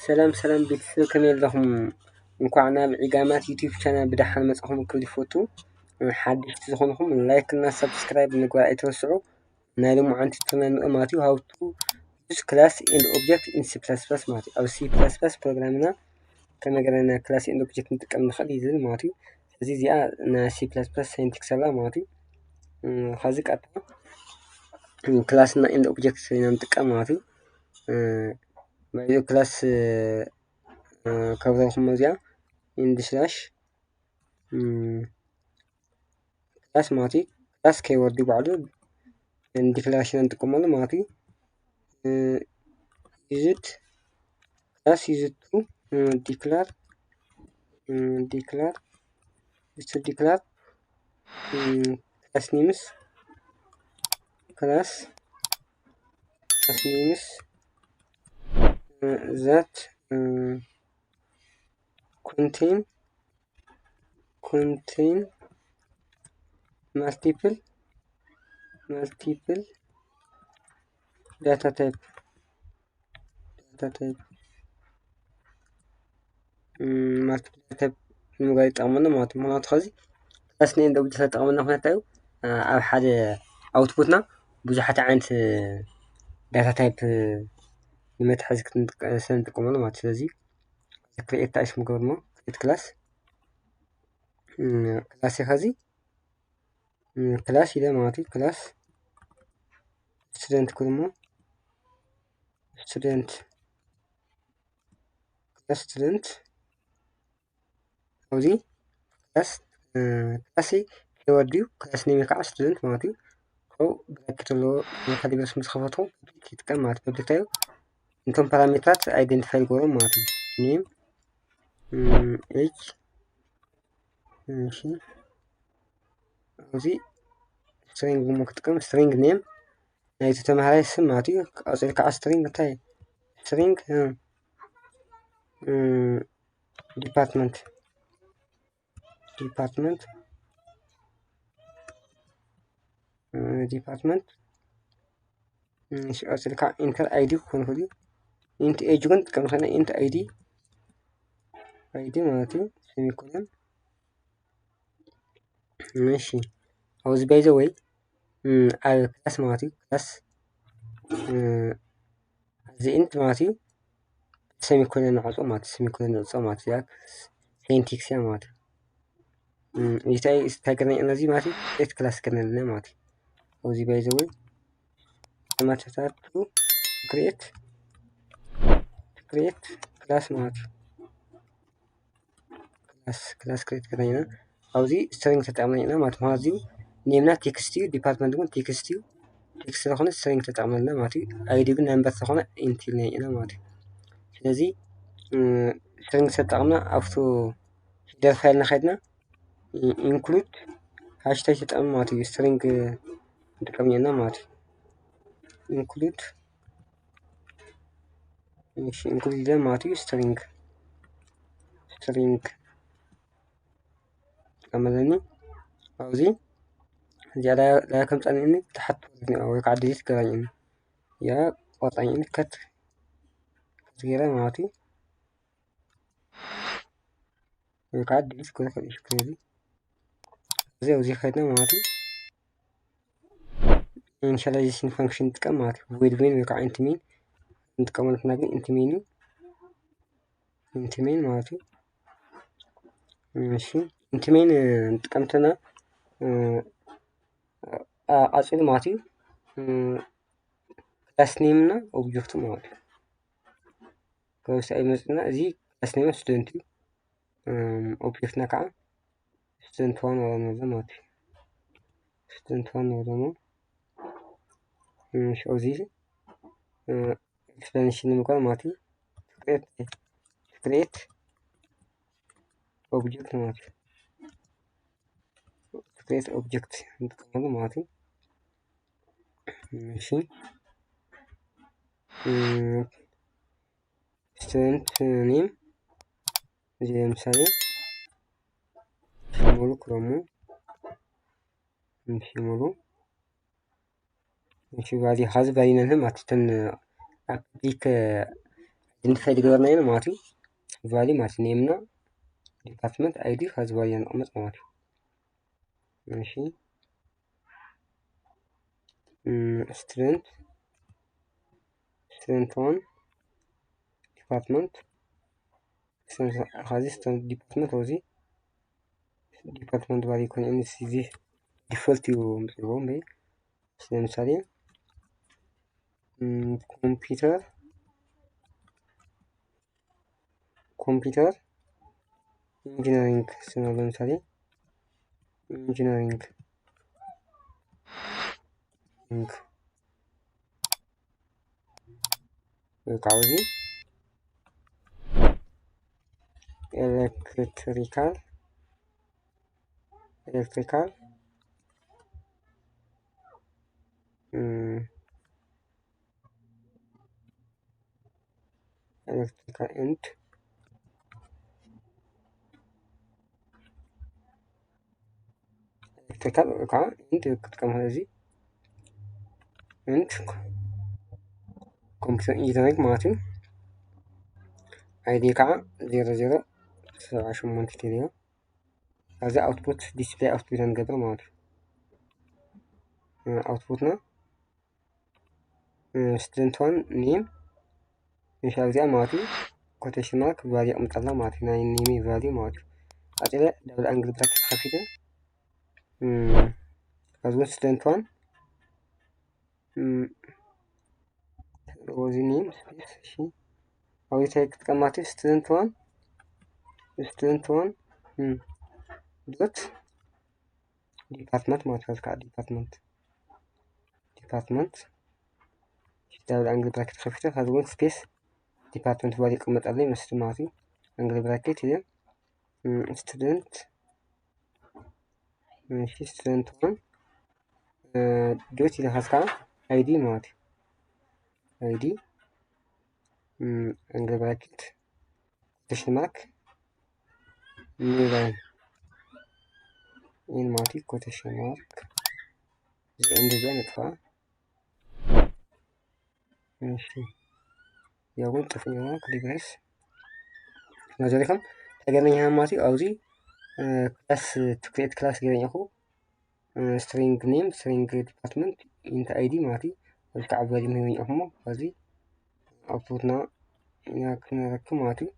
ሰላም ሰላም ቤተሰብ ከመይ ኣለኹም? እንኳዕ ናብ ዒጋማት ዩቲዩብ ቻናል ብደሓን መጻኹም ክብል ይፈቱ። ሓደሽቲ ዝኾንኩም ላይክ እና ሰብስክራይብ ምግባር ኣይትረስዑ። ናይ ሎሙዓንቲ ትምህርትና ማለት እዩ how to use class and object in C++ ማለት እዩ። ኣብ C++ ፕሮግራምና ከመይ ጌርና ክላስ ኤንድ ኦብጀክት ንጥቀም ንኽእል እዩ ዝብል ማለት እዩ። እዚ እዚኣ ናይ C++ ሳይንቲክስ ኣላ ማለት እዩ። ከዚ ቀጥታ ክላስ እና ኤንድ ኦብጀክት ኢና ንጥቀም ማለት እዩ። ባይዞ ክላስ ከብረኹም እዚኣ ኢንድ ስላሽ ክላስ ማለት እዩ። ክላስ ከይወርድ ባዕሉ ዲክላሬሽን እንጥቀመሉ ማለት እዩ። ዩዝድ ክላስ ዩዝድ ቱ ዲክላር ክላስ ኔምስ that contain multiple data type ንምጋር ይጠቕመና ማለት እዩ። ምክንያቱ ከዚ ክላስ እና ኤንድ ኦብጀክት ዝጠቕመና ምክንያት እንታይ እዩ? ኣብ ሓደ ኣውትፑትና ብዙሓት ዓይነት ዳታ ታይፕ ንመትሓዚ ስለንጥቀመሉ ማለት እዩ። ስለዚ ክሪኤት ታይፕ ንገብሮ እሞ ክሪኤት ክላስ ከዚ ክላስ ኢለ ማለት እዩ። ክላስ ስቱደንት ክብል እሞ ስቱደንት ኣብዚ ክላስ ከይወርድ እዩ። ክላስ ኔም ከዓ ስቱደንት ማለት እዩ። ካብኡ ብራኬት ኣለዎ ካሊብረስ ምስ ከፈትኩ ይጥቀም ማለት እዩ። እንታይ እዩ እንቶም ፓራሜትራት ኣይደንቲፋይ ንገብሮም ማለት እዩ። ኔም ኤጅ እዚ ስትሪንግ እሞ ክጥቀም ስትሪንግ ኔም ናይቲ ተምሃራይ ስም ማለት እዩ። ቀፂሉ ከዓ ስትሪንግ እንታይ ስትሪንግ ዲፓርትመንት ቀፂሉ ከዓ ኢንተር አይዲ ክኾን ይኽእል እዩ። ኢንት ኤጅ ግን ክጥቀም ከለና ኢንት አይዲ ማለት እዩ። ሴሚኮለን እሺ ኣብዚ ባይ ዘ ወይ ኣብ ክላስ ማለት እዩ ክላስ እዚ ኢንት ማለት እዩ ሴሚኮለን ንዕፆ ማለት እዩ። ሴሚኮለን ንዕፆ ማለት እዩ። ሲንታክስ እያ ማለት እዩ። እንታይ ገይርና እዚ ማለት እዩ ክሬት ክላስ ገይርና ኣለና ማለት እዩ። ኣብዚ ባይ ዘ ወይ ማተታት ክሬት ክላስ ማለት እዩ። ክላስ ክሬት ገይርና ኣብዚ ስትሪንግ ተጠቒምና ኢና ማለት እዩ። እዚ ኔምና ቴክስት እዩ። ዲፓርትመንት እውን ቴክስት እዩ። ቴክስት ስለዝኾነ ስትሪንግ ተጠቒምና ኣለና ማለት እዩ። አይዲ ግን ነምበር ስለዝኾነ ኢንት ኢልና ኢና ማለት እዩ። ስለዚ ስትሪንግ ተጠቒምና ኣብቱ ሄደር ፋይልና ከይድና ኢንክሉድ ሃሽታግ ተጠቒምና ማለት እዩ ስትሪንግ ንጥቀም ኢና ማለት እዩ። ኢንክሉድ ኢለ ማለት እዩ ስትሪንግ ተጠቒመለኒ ኣብዚ እዚኣ ላይ ከምፃኒዕኒ ታሕቲ ወይ ከዓ ዲሊት ገራኝኒ ያ ቆርፃኝኒ ከት ገይረ ማለት እዩ። ወይ ከዓ ዲሊት ክብል ይኽእል እዩ። ስለዚ እዚ ኣብዚ ከይድና ማለት እዩ ኢኒሻላይዜሽን ፋንክሽን ንጥቀም ማለት እዩ። ቮይድ ሜን ወይ ከዓ ኢንት ሜን ንጥቀመሉ ግን ኢንት ሜን ማለት እዩ። እሺ ኢንት ሜን ንጥቀም ተለና ቀፂሉ ማለት እዩ ክላስ ኔም እና ኦብጀክቱ ማለት እዩ። ካብዚ ይመፅና እዚ ክላስ ኔም ስቱደንት እዩ። ኦብጀክትና ከዓ ስቱደንት ዋን ማለት እዩ። ስቱደንት ዋን ደግሞ ኣብዚ ኤክስፕላኔሽን ንምግባር ማለት እዩ ክሬት ኦብጀክት ማለት እዩ። ክሬት ኦብጀክት ንጥቀመሉ ማለት እዩ። እሺ ስቱደንት ኔም እዚ ለምሳሌ ሽሙሉ ክረሙ ሽሙሉ እሺ ባዲ ሀዝ ባዲነን ማለት ተን አፕሊክ ኢንዲፋይድ ገበርናይን ማለት እዩ ቫሊ ማለት ኔምና ዲፓርትመንት አይዲ ከዚ ቫሊ ንቅመጥ ማለት እዩ እሺ student 1 ዲፓርትመንት ከዚ student ዲፓርትመንት ወዚ ዲፓርትመንት ቫሊ ኮን እዚ ዲፎልት እዩ ምጽቦም በይ ለምሳሌ ኮምፒውተር ኢንጂነሪንግ ስንል ለምሳሌ ኢንጂነሪንግ ካውዚ ኤሌክትሪካል ኤሌክትሪካል ኤንድ ኤሌክትሪካል ካ ኤንድ ክትቀም እዚ ኤንድ ኮምፒውተር ኢንጂነሪንግ ማለት እዩ አይዲ ከዓ 0078 ቴሌዮ ከዚ አውትፑት ዲስፕሌይ አውትፑት ንገብር ማለት እዩ አውትፑትና student 1 ኔም ኢንሻል ዚያ ማለት እዩ ኮቴሽን ማርክ ቫሊ አምጣላ ማለት እዩ ናይ ኔም ቫሊ ማለት እዩ አጥለ ደብል አንግል ብራኬት ከፊተ ከዚ student 1 ወዚ ኔም ስፔስ እሺ አውይ ታይ ከተቀማት student 1 ዶት ዲፓርትመንት ማለት ነው ዲፓርትመንት ደብል አንግል ብራኬት ከፊተ ከዚ ስፔስ ዲፓርትመንት ቫሊ ይቀመጣልኝ መስል ማለት እዩ አንግል ብራኬት ይሄ student 1 ዶት ይልሃስካ አይዲ ማለት እዩ አይዲ አንግል ብራኬት ኮቴሽን ማርክ ኒው ላይን ኢን ማለት እዩ ኮቴሽን ማርክ እንደዚህ ነጥፋ እሺ ያውን ጥፍኛ ክሊግሬስ ነዘሪከም ተገናኛ ማለት እዩ አውዚ ክላስ ትክሬት ክላስ ገረኛኹ string name string department int id ማለት እዩ ወይ ከዓ ቫሊ ምንኛኹሞ ከዚ አውትፑትና ያክነረክም ማለት እዩ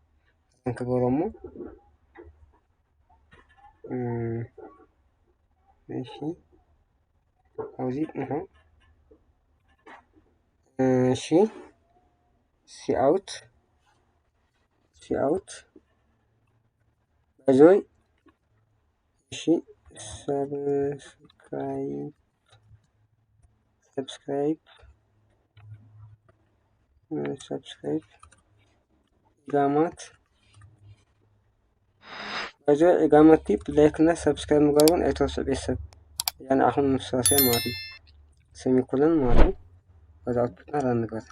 እንከገሮሞ እሺ አውዚ ነው እሺ ሲ አውት ባይዘይ እሺ ሰብስክራይብ ጋማት ባይዘይ ጋማት ቲፕ ላይክ እና ሰብስክራይብ ምግባሩን አይተወስድ ቤተሰብ ያን አሁን ምሳሌ ማለት ነው ሴሚኮለን ማለት ነው ከዛ አውጥተና ላንገር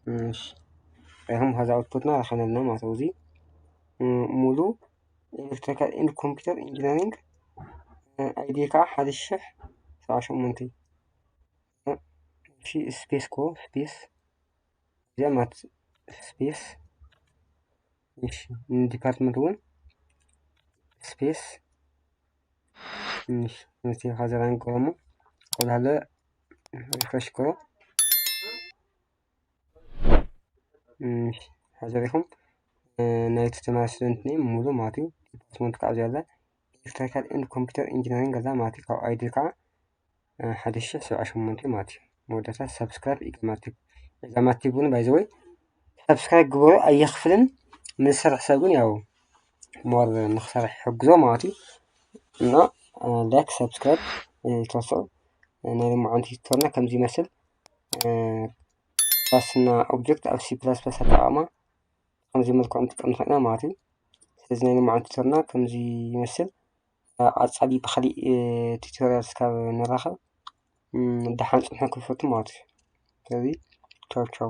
እሺ አሁን ከዛ አውጥተና አኸነና ማለት ነው እዚ ሙሉ ኤሌክትሪካል ኤንድ ኮምፒውተር ኢንጂነሪንግ አይዲ ካ 1078 እሺ ስፔስ ኮ ስፔስ ጀማት ስፔስ እሺ ዲፓርትመንት ወን ስፔስ እሺ ሀዘራን ቆሞ ቆላለ ሪፍሬሽ ኮ ሀዘሪኩም ናይት ተማሪ ስቱደንት ኔም ሙሉ ማለት እዩ ዲፓርትመንት ካዓ ያለ ኤሌክትሪካል ኤንድ ኮምፒውተር ኢንጂነሪንግ ገዛ ማለት እዩ አይዲ ካ 1078 ማለት እዩ መወዳእታ ሰብስክራይብ ኢጋማቲቭን ባይ ዘ ወይ ሰብስክራይብ ግበሩ አይኽፍልን ምንሰርሕ ሰብ ግን ያው ሞር ንኽሰርሕ ይሕግዞ ማለት እዩ እና ላይክ ሰብስክራይብ ተወስዑ ናይ ሎማዓንቲ ቱቶርና ከምዚ ይመስል ክላስና ኦብጀክት ኣብ ሲ ፕላስ ፕላስ ኣጠቃቅማ ከምዚ መልክዑ ንጥቀም ንኽእልና ማለት እዩ ስለዚ ናይ ሎማዓንቲ ቱቶርና ከምዚ ይመስል ቀጻሊ ብኻሊእ ቱቶሪያል እስካብ ንራኸብ ደሓን ፅንሑ ክፈቱ ማለት እዩ ስለዚ ቻው ቻው